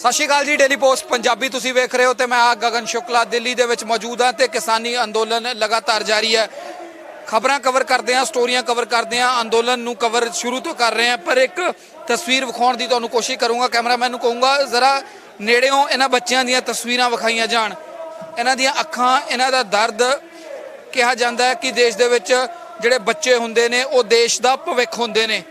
ਸਤਿ ਸ਼੍ਰੀ ਅਕਾਲ ਜੀ। Daily post Punjabi ਤੁਸੀਂ ਵੇਖ ਰਹੇ ਹੋ ਤੇ ਮੈਂ ਗਗਨ ਸ਼ੁਕਲਾ ਦਿੱਲੀ ਦੇ ਵਿੱਚ ਮੌਜੂਦ ਹਾਂ ਤੇ ਕਿਸਾਨੀ ਅੰਦੋਲਨ ਲਗਾਤਾਰ ਜਾਰੀ ਹੈ। ਖਬਰਾਂ ਕਵਰ ਕਰਦੇ ਹਾਂ, ਸਟੋਰੀਆਂ ਕਵਰ ਕਰਦੇ ਹਾਂ, ਅੰਦੋਲਨ ਨੂੰ ਕਵਰ ਸ਼ੁਰੂ ਤੋਂ ਕਰ ਰਹੇ ਹਾਂ, ਪਰ ਇੱਕ ਤਸਵੀਰ ਵਿਖਾਉਣ ਦੀ ਤੁਹਾਨੂੰ ਕੋਸ਼ਿਸ਼ ਕਰੂੰਗਾ। ਕੈਮਰਾਮੈਨ ਨੂੰ ਕਹੂੰਗਾ ਜ਼ਰਾ ਨੇੜਿਓਂ ਇਹਨਾਂ ਬੱਚਿਆਂ ਦੀਆਂ ਤਸਵੀਰਾਂ ਵਿਖਾਈਆਂ ਜਾਣ। ਇਹਨਾਂ ਦੀਆਂ ਅੱਖਾਂ, ਇਹਨਾਂ ਦਾ ਦਰਦ। ਕਿਹਾ ਜਾਂਦਾ ਹੈ ਕਿ ਦੇਸ਼ ਦੇ ਵਿੱਚ ਜਿਹੜੇ ਬੱਚੇ ਹੁੰਦੇ ਨੇ ਉਹ ਦੇਸ਼ ਦਾ ਭਵਿੱਖ ਹੁੰਦੇ ਨੇ।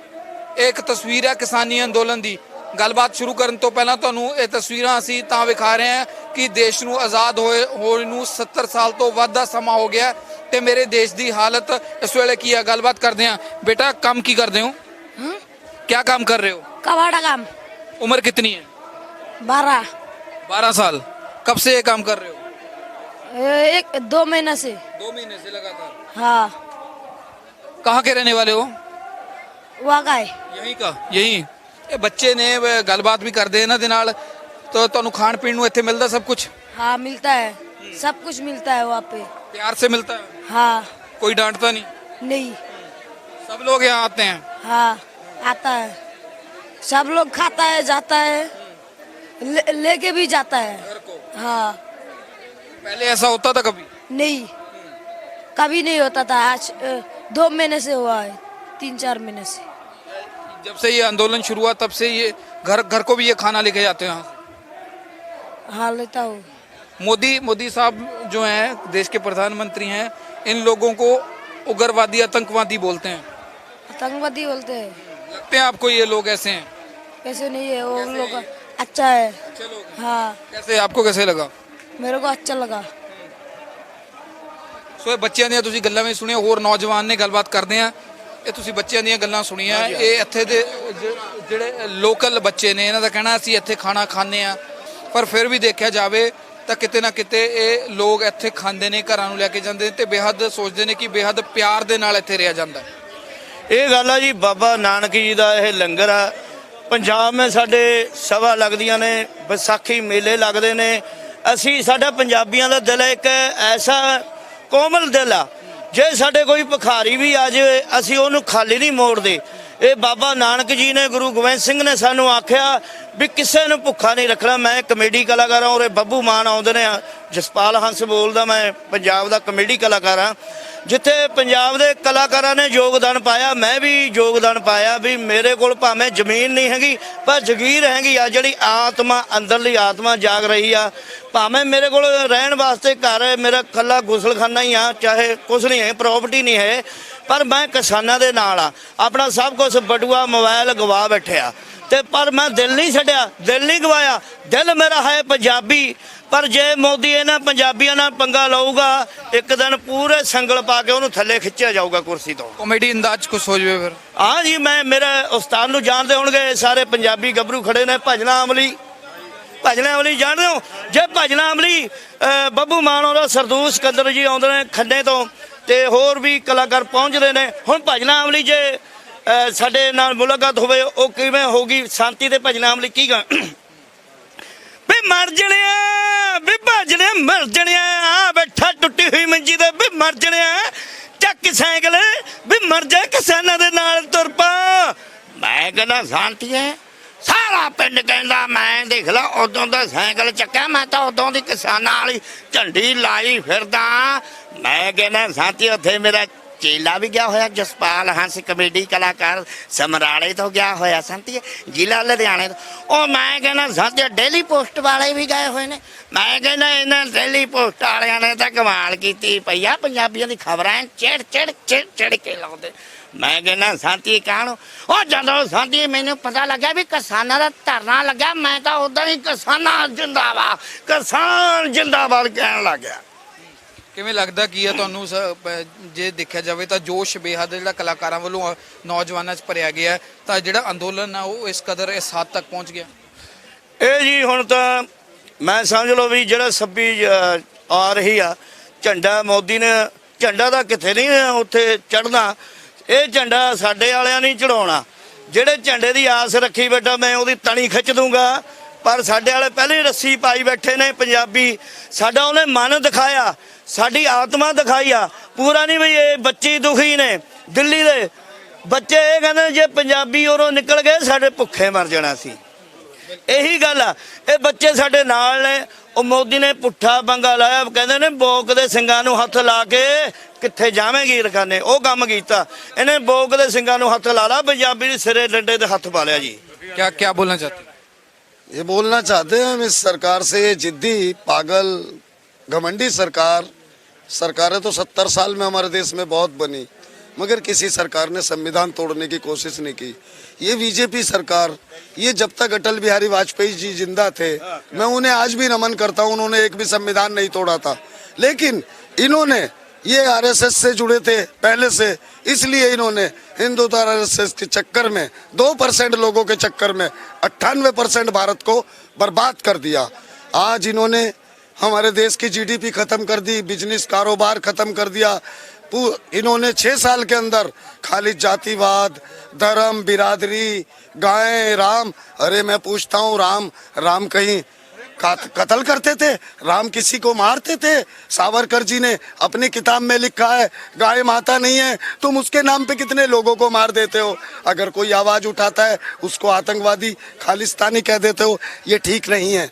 ਇਹ ਇੱਕ ਤਸਵੀਰ ਹੈ ਕਿਸਾਨੀ ਅੰਦੋਲਨ ਦੀ। ਗੱਲਬਾਤ ਸ਼ੁਰੂ ਕਰਨ ਤੋਂ ਪਹਿਲਾਂ ਤੁਹਾਨੂੰ ਇਹ ਤਸਵੀਰਾਂ ਅਸੀਂ ਤਾਂ ਵਿਖਾ ਰਹੇ ਹਾਂ ਕਿ ਦੇਸ਼ ਨੂੰ ਆਜ਼ਾਦ ਹੋਏ ਨੂੰ 70 ਸਾਲ ਤੋਂ ਵੱਧ ਦਾ ਸਮਾਂ ਹੋ ਗਿਆ ਤੇ ਮੇਰੇ ਦੇਸ਼ ਦੀ ਹਾਲਤ ਇਸ ਵੇਲੇ ਕੀ ਹੈ। ਗੱਲਬਾਤ ਕਰਦੇ हैं। बेटा काम की करते हो? क्या काम कर रहे हो? कबाड़ा काम। उम्र कितनी है? 12। 12 साल। कब से ये काम कर रहे हो? 2 महीने से। 2 महीने से लगातार। हाँ। कहाँ के रहने वाले हो? वागा है। यहीं का? यहीं। ਇਹ ਬੱਚੇ ਨੇ ਗੱਲਬਾਤ ਵੀ ਕਰਦੇ ਇਹਨਾਂ ਦੇ ਨਾਲ। ਤਾਂ ਤੁਹਾਨੂੰ ਖਾਣ ਪੀਣ ਨੂੰ ਇੱਥੇ ਮਿਲਦਾ सब कुछ? हाँ मिलता है, सब कुछ मिलता है वहाँ पे। प्यार से मिलता है? हाँ। कोई डांटता नहीं? नहीं। सब लोग यहाँ आते हैं? हाँ आता है, सब लोग खाता है, जाता है, लेके भी जाता है। घर को? हाँ। पहले ऐसा होता था कभी? नहीं, कभी नहीं होता था। आज 2 महीने से हुआ है, 3-4 महीने से। जब से ये आंदोलन शुरू हुआ तब से ये घर को भी ये खाना लेके जाते हैं यहाँ से? हाँ लेता हूँ। मोदी साहब जो हैं देश के प्रधानमंत्री हैं, इन लोगों को उग्रवादी आतंकवादी बोलते हैं। आतंकवादी बोलते हैं? लगते हैं आपको ये लोग ऐसे हैं? कैसे नहीं है वो लोग, अच्छा है। अच्छे लोग हैं। हाँ कैसे, आपको कैसे लगा? मेरे को अच्छा लगा। ਸੋ ਇਹ ਬੱਚਿਆਂ ਦੀਆਂ ਤੁਸੀਂ ਗੱਲਾਂ ਵੀ ਸੁਣੀਆਂ। ਹੋਰ ਨੌਜਵਾਨ ਨੇ, ਗੱਲਬਾਤ ਕਰਦੇ ਆ। ਇਹ ਤੁਸੀਂ ਬੱਚਿਆਂ ਦੀਆਂ ਗੱਲਾਂ ਸੁਣੀਆਂ। ਇਹ ਇੱਥੇ ਦੇ ਜਿਹੜੇ ਲੋਕਲ ਬੱਚੇ ਨੇ, ਇਹਨਾਂ ਦਾ ਕਹਿਣਾ ਅਸੀਂ ਇੱਥੇ ਖਾਣਾ ਖਾਂਦੇ ਆ, ਪਰ ਫਿਰ ਵੀ ਦੇਖਿਆ ਜਾਵੇ ਤਾਂ ਕਿਤੇ ਨਾ ਕਿਤੇ ਇਹ ਲੋਕ ਇੱਥੇ ਖਾਂਦੇ ਨੇ, ਘਰਾਂ ਨੂੰ ਲੈ ਕੇ ਜਾਂਦੇ ਨੇ ਤੇ ਬੇਹੱਦ ਸੋਚਦੇ ਨੇ ਕਿ ਬੇਹੱਦ ਪਿਆਰ ਦੇ ਨਾਲ ਇੱਥੇ ਰਿਹਾ ਜਾਂਦਾ। ਇਹ ਗੱਲ ਆ ਜੀ, ਬਾਬਾ ਨਾਨਕ ਜੀ ਦਾ ਇਹ ਲੰਗਰ ਆ। ਪੰਜਾਬ ਵਿੱਚ ਸਾਡੇ ਸਭਾ ਲੱਗਦੀਆਂ ਨੇ, ਵਿਸਾਖੀ ਮੇਲੇ ਲੱਗਦੇ ਨੇ। ਅਸੀਂ, ਸਾਡਾ ਪੰਜਾਬੀਆਂ ਦਾ ਦਿਲ ਇੱਕ ਐਸਾ ਕੋਮਲ ਦਿਲ ਆ, ਜੇ ਸਾਡੇ ਕੋਈ ਭਿਖਾਰੀ ਵੀ ਆ ਜਾਵੇ ਅਸੀਂ ਉਹਨੂੰ ਖਾਲੀ ਨਹੀਂ ਮੋੜਦੇ। ਇਹ ਬਾਬਾ ਨਾਨਕ ਜੀ ਨੇ, ਗੁਰੂ ਗੋਬਿੰਦ ਸਿੰਘ ਨੇ ਸਾਨੂੰ ਆਖਿਆ ਵੀ ਕਿਸੇ ਨੂੰ ਭੁੱਖਾ ਨਹੀਂ ਰੱਖਣਾ। ਮੈਂ ਕਮੇਡੀ ਕਲਾਕਾਰ ਹਾਂ, ਉਰੇ ਬੱਬੂ ਮਾਨ ਆਉਂਦੇ ਨੇ, ਜਸਪਾਲ ਹੰਸ ਬੋਲਦਾ, ਮੈਂ ਪੰਜਾਬ ਦਾ ਕਮੇਡੀ ਕਲਾਕਾਰ ਹਾਂ। ਜਿੱਥੇ ਪੰਜਾਬ ਦੇ ਕਲਾਕਾਰਾਂ ਨੇ ਯੋਗਦਾਨ ਪਾਇਆ, ਮੈਂ ਵੀ ਯੋਗਦਾਨ ਪਾਇਆ। ਵੀ ਮੇਰੇ ਕੋਲ ਭਾਵੇਂ ਜ਼ਮੀਨ ਨਹੀਂ ਹੈਗੀ ਪਰ ਜਗੀਰ ਹੈਗੀ ਆ, ਜਿਹੜੀ ਆਤਮਾ, ਅੰਦਰਲੀ ਆਤਮਾ ਜਾਗ ਰਹੀ ਆ। ਭਾਵੇਂ ਮੇਰੇ ਕੋਲ ਰਹਿਣ ਵਾਸਤੇ ਘਰ, ਮੇਰਾ ਇਕੱਲਾ ਗੁਸਲਖਾਨਾ ਹੀ ਆ, ਚਾਹੇ ਕੁਛ ਨਹੀਂ ਹੈ, ਪ੍ਰੋਪਰਟੀ ਨਹੀਂ ਹੈ, ਪਰ ਮੈਂ ਕਿਸਾਨਾਂ ਦੇ ਨਾਲ ਆ। ਆਪਣਾ ਸਭ ਕੁਛ ਬਟੂਆ, ਮੋਬਾਈਲ ਗਵਾ ਬੈਠਿਆ ਤੇ ਪਰ ਮੈਂ ਦਿਲ ਨਹੀਂ ਛੱਡਿਆ, ਦਿਲ ਨਹੀਂ ਗਵਾਇਆ। ਦਿਲ ਮੇਰਾ ਹੈ ਪੰਜਾਬੀ। ਪਰ ਜੇ ਮੋਦੀ ਇਹਨਾਂ ਪੰਜਾਬੀਆਂ ਨਾਲ ਪੰਗਾ ਲਊਗਾ, ਇੱਕ ਦਿਨ ਪੂਰੇ ਸੰਗਲ ਪਾ ਕੇ ਉਹਨੂੰ ਥੱਲੇ ਖਿੱਚਿਆ ਜਾਊਗਾ ਕੁਰਸੀ ਤੋਂ। ਕਾਮੇਡੀ ਅੰਦਾਜ਼ ਕੁਛ ਹੋ ਜਾਵੇ ਫਿਰ? ਹਾਂ ਜੀ, ਮੈਂ ਮੇਰੇ ਉਸਤਾਦ ਨੂੰ ਜਾਣਦੇ ਹੋਣਗੇ ਸਾਰੇ ਪੰਜਾਬੀ ਗੱਭਰੂ ਖੜੇ ਨੇ। ਭਜਨਾ ਅਮਲੀ, ਭਜਨਾ ਅਮਲੀ ਜਾਣਦੇ ਹੋ? ਜੇ ਭਜਨਾ ਅਮਲੀ ਬੱਬੂ ਮਾਨ ਆਉਂਦਾ, ਸਰਦੂਲ ਸਿਕੰਦਰ ਜੀ ਆਉਂਦੇ ਨੇ ਖੰਨੇ ਤੋਂ, ਤੇ ਹੋਰ ਵੀ ਕਲਾਕਾਰ ਪਹੁੰਚਦੇ ਨੇ। ਹੁਣ ਭਜਨਾ ਅਮਲੀ ਜੇ ਸਾਡੇ ਨਾਲ ਮੁਲਾਕਾਤ ਹੋਵੇ, ਉਹ ਕਿਵੇਂ ਹੋਗੀ? ਸ਼ਾਂਤੀ ਤੇ ਭਜਨਾ ਅਮਲੀ ਕੀ ਗਾ? ਵੀ ਮਰ ਜਣਿਆ, ਵੀ ਭਜਨੇ ਮਰ ਜਣਿਆ, ਆ ਬੈਠਾ ਟੁੱਟੀ ਹੋਈ ਮੰਜੀ ਤੇ, ਵੀ ਮਰ ਜਣਿਆ, ਚੱਕ ਸਾਈਕਲ, ਵੀ ਮਰ ਜਾ ਕਿਸਾਨਾਂ ਦੇ ਨਾਲ ਤੁਰ ਪਾ। ਮੈਂ ਕਹਿੰਦਾ ਸ਼ਾਂਤੀ ਹੈ, ਸਾਰਾ ਪਿੰਡ ਕਹਿੰਦਾ ਮੈਂ ਦੇਖ ਲਾ ਉਦੋਂ ਦਾ ਸਾਈਕਲ ਚੱਕਿਆ, ਮੈਂ ਤਾਂ ਉਦੋਂ ਦੀ ਕਿਸਾਨਾਂ ਵਾਲੀ ਝੰਡੀ ਲਾਈ ਫਿਰਦਾ। ਮੈਂ ਕਹਿੰਦਾ ਸ਼ਾਂਤੀ, ਉੱਥੇ ਮੇਰਾ ਚੇਲਾ ਵੀ ਗਿਆ ਹੋਇਆ, ਜਸਪਾਲ ਹੰਸ ਕਮੇਡੀ ਕਲਾਕਾਰ ਸਮਰਾਲੇ ਤੋਂ ਗਿਆ ਹੋਇਆ, ਸ਼ਾਂਤੀ ਜ਼ਿਲ੍ਹਾ ਲੁਧਿਆਣੇ ਤੋਂ। ਉਹ ਮੈਂ ਕਹਿੰਦਾ ਸ਼ਾਂਤੀ ਡੇਲੀ ਪੋਸਟ ਵਾਲੇ ਵੀ ਗਏ ਹੋਏ ਨੇ। ਮੈਂ ਕਹਿੰਦਾ ਇਹਨਾਂ ਡੇਲੀ ਪੋਸਟ ਵਾਲਿਆਂ ਨੇ ਤਾਂ ਕਮਾਲ ਕੀਤੀ ਪਈ ਆ, ਪੰਜਾਬੀਆਂ ਦੀ ਖਬਰਾਂ ਚਿੜ ਕੇ ਲਾਉਂਦੇ। ਮੈਂ ਕਹਿੰਦਾ ਸ਼ਾਂਤੀ ਕਾਹਨੂੰ? ਉਹ ਜਦੋਂ ਸ਼ਾਂਤੀ ਮੈਨੂੰ ਪਤਾ ਲੱਗਿਆ ਵੀ ਕਿਸਾਨਾਂ ਦਾ ਧਰਨਾ ਲੱਗਾ, ਮੈਂ ਤਾਂ ਉਦਾਂ ਹੀ ਕਿਸਾਨਾਂ ਜਿੰਦਾਬਾਦ, ਕਿਸਾਨ ਜਿੰਦਾਬਾਦ ਕਹਿਣ ਲੱਗ ਗਿਆ। ਕਿਵੇਂ ਲੱਗਦਾ ਕੀ ਹੈ ਤੁਹਾਨੂੰ? ਜੇ ਦੇਖਿਆ ਜਾਵੇ ਤਾਂ ਜੋਸ਼ ਬੇਹੱਦ ਜਿਹੜਾ ਕਲਾਕਾਰਾਂ ਵੱਲੋਂ ਨੌਜਵਾਨਾਂ 'ਚ ਭਰਿਆ ਗਿਆ, ਤਾਂ ਜਿਹੜਾ ਅੰਦੋਲਨ ਆ ਉਹ ਇਸ ਕਦਰ ਇਸ ਹੱਦ ਤੱਕ ਪਹੁੰਚ ਗਿਆ। ਇਹ ਜੀ ਹੁਣ ਤਾਂ ਮੈਂ ਸਮਝ ਲਓ ਵੀ ਜਿਹੜਾ 26 ਆ ਰਹੀ ਆ ਝੰਡਾ, ਮੋਦੀ ਨੇ ਝੰਡਾ ਤਾਂ ਕਿੱਥੇ ਨਹੀਂ ਉੱਥੇ ਚੜ੍ਹਨਾ। ਇਹ ਝੰਡਾ ਸਾਡੇ ਵਾਲਿਆਂ ਨਹੀਂ ਚੜਾਉਣਾ। ਜਿਹੜੇ ਝੰਡੇ ਦੀ ਆਸ ਰੱਖੀ ਬੈਠਾ ਮੈਂ ਉਹਦੀ ਤਣੀ ਖਿੱਚ ਦੂੰਗਾ, ਪਰ ਸਾਡੇ ਵਾਲੇ ਪਹਿਲੇ ਹੀ ਰੱਸੀ ਪਾਈ ਬੈਠੇ ਨੇ ਪੰਜਾਬੀ। ਸਾਡਾ ਉਹਨੇ ਮਨ ਦਿਖਾਇਆ, ਸਾਡੀ ਆਤਮਾ ਦਿਖਾਈ ਆ। ਪੂਰਾ ਨਹੀਂ ਵੀ ਇਹ ਬੱਚੇ ਦੁਖੀ ਨੇ, ਦਿੱਲੀ ਦੇ ਬੱਚੇ ਇਹ ਕਹਿੰਦੇ ਜੇ ਪੰਜਾਬੀ ਉਰੋਂ ਨਿਕਲ ਗਏ ਸਾਡੇ ਭੁੱਖੇ ਮਰ ਜਾਣਾ ਸੀ। ਇਹੀ ਗੱਲ ਆ। ਇਹ ਬੱਚੇ ਸਾਡੇ ਨਾਲ ਨੇ। ਉਹ ਮੋਦੀ ਨੇ ਪੁੱਠਾ ਪੰਗਾ ਲਾਇਆ, ਕਹਿੰਦੇ ਨੇ ਬੋਕ ਦੇ ਸਿੰਘਾਂ ਨੂੰ ਹੱਥ ਲਾ ਕੇ ਕਿੱਥੇ ਜਾਵੇਂਗੀ ਰਕਾਨੇ, ਉਹ ਕੰਮ ਕੀਤਾ ਇਹਨੇ। ਬੋਕ ਦੇ ਸਿੰਘਾਂ ਨੂੰ ਹੱਥ ਲਾ ਲਾ, ਪੰਜਾਬੀ ਦੇ ਸਿਰੇ ਡੰਡੇ ਤੇ ਹੱਥ ਪਾ ਲਿਆ ਜੀ। क्या क्या बोलना चाहते हैं? ये बोलना चाहते हैं हम इस सरकार से, ये जिद्दी पागल घमंडी सरकारें तो 70 साल में हमारे देश में बहुत बनी, मगर किसी सरकार ने संविधान तोड़ने की कोशिश नहीं की। ये बीजेपी सरकार, ये जब तक अटल बिहारी वाजपेयी जी जिंदा थे, मैं उन्हें आज भी नमन करता हूँ, उन्होंने एक भी संविधान नहीं तोड़ा था। लेकिन इन्होंने, ये आरएसएस से जुड़े थे पहले से, इसलिए इन्होंने हिंदुत्व आरएसएस के चक्कर में 2% लोगों के चक्कर में 98% भारत को बर्बाद कर दिया। आज इन्होंने हमारे देश की जीडीपी खत्म कर दी, बिजनेस कारोबार खत्म कर दिया। इन्होंने 6 साल के अंदर खाली जातिवाद, धर्म, बिरादरी, गाय, राम। अरे मैं पूछता हूँ, राम कहीं कत्ल करते थे? राम किसी को मारते थे? सावरकर जी ने अपनी किताब में लिखा है, गाय माता नहीं है। तुम उसके नाम पे कितने लोगों को मार देते हो। अगर कोई आवाज उठाता है उसको आतंकवादी, खालिस्तानी कह देते हो। ये ठीक नहीं है।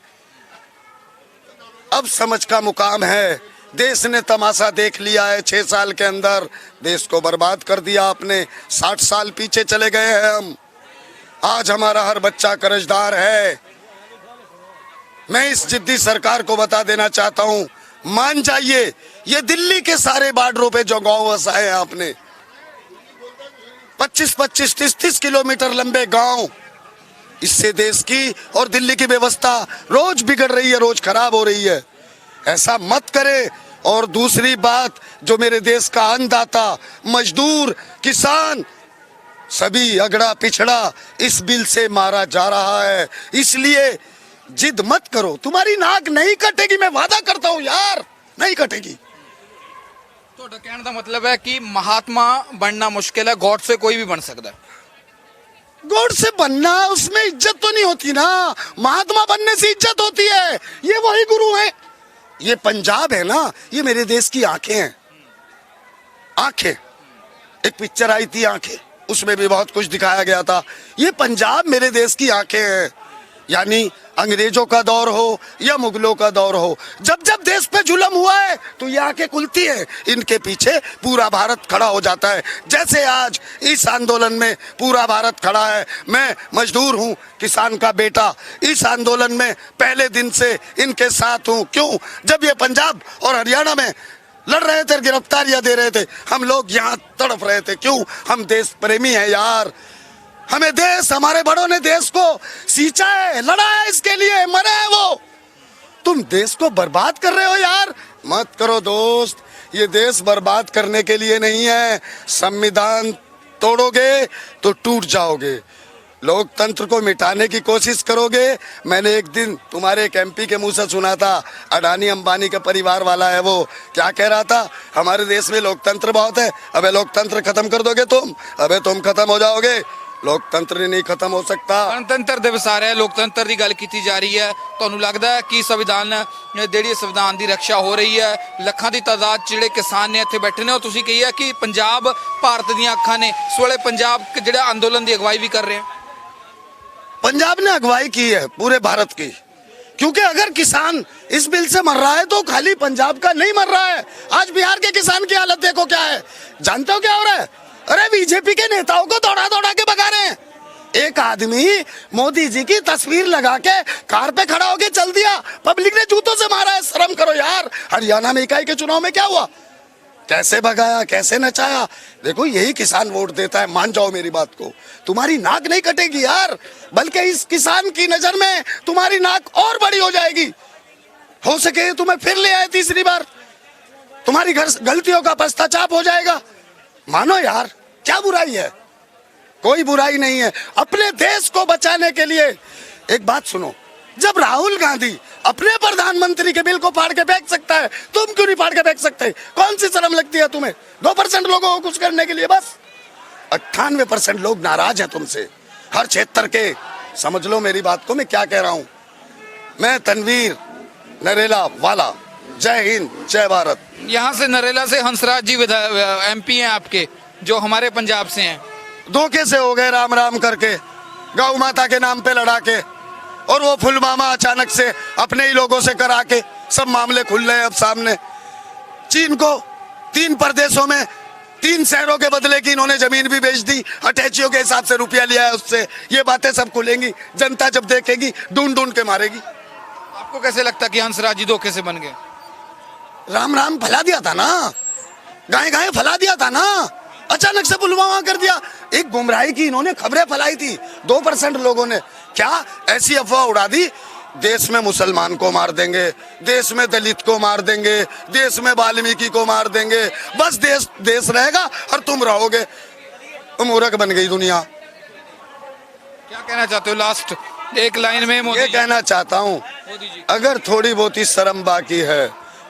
अब समझ का मुकाम है। देश ने तमाशा देख लिया है। 6 साल के अंदर देश को बर्बाद कर दिया आपने। 60 साल पीछे चले गए हैं हम। आज हमारा हर बच्चा कर्जदार है। मैं इस जिद्दी सरकार को बता देना चाहता हूं, मान जाइए, ये दिल्ली के सारे बॉर्डरों पे जो गांव बसाए हैं आपने, 25-25, 30-30 किलोमीटर लंबे गांव, इससे देश की और दिल्ली की व्यवस्था रोज बिगड़ रही है, रोज खराब हो रही है। ऐसा मत करे। और दूसरी बात, जो मेरे देश का अन्नदाता, मजदूर, किसान, सभी अगड़ा पिछड़ा इस बिल से मारा जा रहा है। इसलिए जिद मत करो, तुम्हारी नाक नहीं कटेगी, मैं वादा करता हूं यार, नहीं कटेगी। ਤੁਹਾਡਾ ਕਹਿਣ ਦਾ ਮਤਲਬ ਹੈ ਕਿ महात्मा बनना मुश्किल है, गॉड से कोई भी बन सकता है। गॉड से बनना, उसमें इज्जत तो नहीं होती ना। महात्मा बनने से इज्जत होती है। ये वही गुरु हैं। ये पंजाब है ना, ये मेरे देश की आंखें हैं। आंखें, एक पिक्चर आई थी आंखें, उसमें भी बहुत कुछ दिखाया गया था। ये पंजाब मेरे देश की आंखें हैं। यानी अंग्रेजों का दौर हो या मुगलों का दौर हो, जब जब देश पे जुल्म हुआ है तो ये आंखें खुलती है। इनके पीछे पूरा भारत खड़ा हो जाता है। जैसे आज इस आंदोलन में पूरा भारत खड़ा है। मैं मजदूर हूँ, किसान का बेटा, इस आंदोलन में पहले दिन से इनके साथ हूँ। क्यों? जब ये पंजाब और हरियाणा में लड़ रहे थे, गिरफ्तारियां दे रहे थे, हम लोग यहाँ तड़प रहे थे। क्यों? हम देश प्रेमी हैं यार। हमें देश, हमारे बड़ों ने देश को सींचा है, लड़ा है इसके लिए, मरे हैं वो। तुम देश को बर्बाद कर रहे हो यार। मत करो दोस्त, ये देश बर्बाद करने के लिए नहीं है। संविधान तोड़ोगे तो टूट जाओगे, लोकतंत्र को मिटाने की कोशिश करोगे। मैंने एक दिन तुम्हारे एक एमपी के मुंह से सुना था, अडानी अंबानी का परिवार वाला है वो, क्या कह रहा था? हमारे देश में लोकतंत्र बहुत है। अबे लोकतंत्र खत्म कर दोगे तुम, अबे तुम खत्म हो जाओगे। लोकतंत्र नहीं खत्म हो सकता। गणतंत्र दिवस आ रहा है, लोकतंत्र की गल की जा रही है। ਤੁਹਾਨੂੰ ਲੱਗਦਾ ਹੈ ਕਿ ਸੰਵਿਧਾਨ, ਜਿਹੜੀ ਸੰਵਿਧਾਨ ਦੀ ਰੱਖਿਆ ਹੋ ਰਹੀ ਹੈ, ਲੱਖਾਂ ਦੀ ਤਾਦਾਦ ਜਿਹੜੇ ਕਿਸਾਨ ਨੇ ਇੱਥੇ ਬੈਠੇ ਨੇ, ਉਹ ਤੁਸੀਂ ਕਹੀ ਹੈ ਕਿ ਪੰਜਾਬ ਭਾਰਤ ਦੀਆਂ ਅੱਖਾਂ ਨੇ, ਇਸ ਵੇਲੇ ਪੰਜਾਬ ਜਿਹੜਾ ਅੰਦੋਲਨ ਦੀ ਅਗਵਾਈ ਵੀ ਕਰ ਰਹੇ ਹੈ। पंजाब ने अगुवाई की है पूरे भारत की, क्योंकि अगर किसान इस बिल से मर रहा है तो खाली पंजाब का नहीं मर रहा है। आज बिहार के किसान की हालत देखो क्या है। जानते हो क्या हो रहा है? अरे बीजेपी के नेताओं को दौड़ा दौड़ा के भगा रहे हैं। एक आदमी मोदी जी की तस्वीर लगा के कार पे खड़ा होके चल दिया, पब्लिक ने जूतों से मारा है। शर्म करो यार। हरियाणा में इकाई के चुनाव में क्या हुआ? कैसे भगाया, कैसे नचाया। देखो यही किसान वोट देता है, मान जाओ मेरी बात को। तुम्हारी नाक नहीं कटेगी यार, बल्कि इस किसान की नजर में तुम्हारी नाक और बड़ी हो जाएगी। हो सके तुम्हें फिर ले आए तीसरी बार, तुम्हारी गलतियों का पश्चाताप हो जाएगा। मानो यार, क्या बुराई है? कोई बुराई नहीं है। अपने देश को बचाने के लिए एक बात सुनो, जब राहुल गांधी अपने प्रधानमंत्री के बिल को फाड़ के फेंक सकता है, तुम क्यों नहीं फाड़ के फेंक सकते? कौन सी शर्म लगती है तुम्हें? 2% लोगों को कुछ करने के लिए बस 98% लोग नाराज हैं तुमसे, हर क्षेत्र के। समझ लो मेरी बात को, मैं क्या कह रहा हूं। मैं तनवीर नरेला वाला, जय हिंद, जय भारत। यहाँ से नरेला से हंसराज जी MP हैं आपके, जो हमारे पंजाब से हैं। धोखे से हो गए, राम राम करके, गौ माता के नाम पे लड़ा के। और वो पुलवामा अचानक से अपने ही लोगों से करा के सब मामले खुल रहे हैं अब सामने। चीन को 3 प्रदेशों में 3 शहरों के बदले की इन्होंने जमीन भी बेच दी, अटैचियों के हिसाब से रुपया लिया है उससे। ये बातें सब खुलेंगी, जनता जब देखेगी ढूंढ ढूंढ के मारेगी। आपको कैसे लगता है कि हंसराज जी धोखे से बन गए? राम राम फैला दिया था ना, गाय गाय फैला दिया था ना, अचानक से पुलवामा कर दिया। एक गुमराही की इन्होंने खबरें फैलाई थी 2% लोगों ने, क्या ऐसी अफवाह उड़ा दी, देश में मुसलमान को मार देंगे, देश में दलित को मार देंगे, देश में वाल्मीकि को मार देंगे, बस देश रहेगा और तुम रहोगे। मूर्ख बन गई दुनिया। क्या कहना चाहते हो लास्ट एक लाइन में? मोदी ये जी। कहना चाहता हूँ, मोदी जी। अगर थोड़ी बहुत ही शर्म बाकी है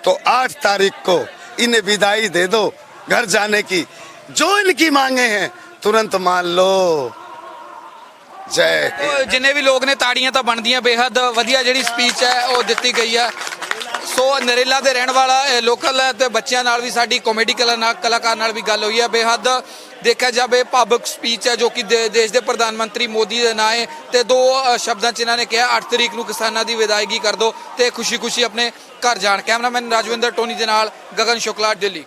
तो 8 तारीख को इन्हें विदाई दे दो घर जाने की। जो इनकी मांगे हैं तुरंत मान लो। जय हिंद। ਉਹ ਜਿੰਨੇ ਵੀ ਲੋਕ ਨੇ ਤਾੜੀਆਂ ਤਾਂ ਬਣਦੀਆਂ, ਬੇहद ਵਧੀਆ ਜਿਹੜੀ ਸਪੀਚ ਹੈ ਉਹ ਦਿੱਤੀ ਗਈ ਹੈ। ਸੋ ਨਰੇਲਾ ਦੇ ਰਹਿਣ ਵਾਲਾ ਲੋਕਲ ਹੈ ਤੇ ਬੱਚਿਆਂ ਨਾਲ ਵੀ ਸਾਡੀ ਕਾਮੇਡੀ ਕਲਾਕਾਰ ਨਾਲ ਵੀ ਗੱਲ ਹੋਈ ਹੈ। ਬੇहद ਦੇਖਿਆ ਜਾਵੇ ਭਾਵੁਕ ਸਪੀਚ ਹੈ ਜੋ ਕਿ ਦੇਸ਼ ਦੇ ਪ੍ਰਧਾਨ ਮੰਤਰੀ ਮੋਦੀ ਦੇ ਨਾਂ ਹੈ ਤੇ 2 ਸ਼ਬਦਾਂ 'ਚ ਇਹਨਾਂ ਨੇ ਕਿਹਾ 8 ਤਰੀਕ ਨੂੰ ਕਿਸਾਨਾਂ ਦੀ ਵਿਦਾਇਗੀ ਕਰ ਦਿਓ ਤੇ ਖੁਸ਼ੀ-ਖੁਸ਼ੀ ਆਪਣੇ ਘਰ ਜਾਣ। ਕੈਮਰਾਮੈਨ ਰਾਜਵਿੰਦਰ ਟੋਨੀ ਦੇ ਨਾਲ ਗਗਨ ਸ਼ੁਕਲਾ, ਦਿੱਲੀ।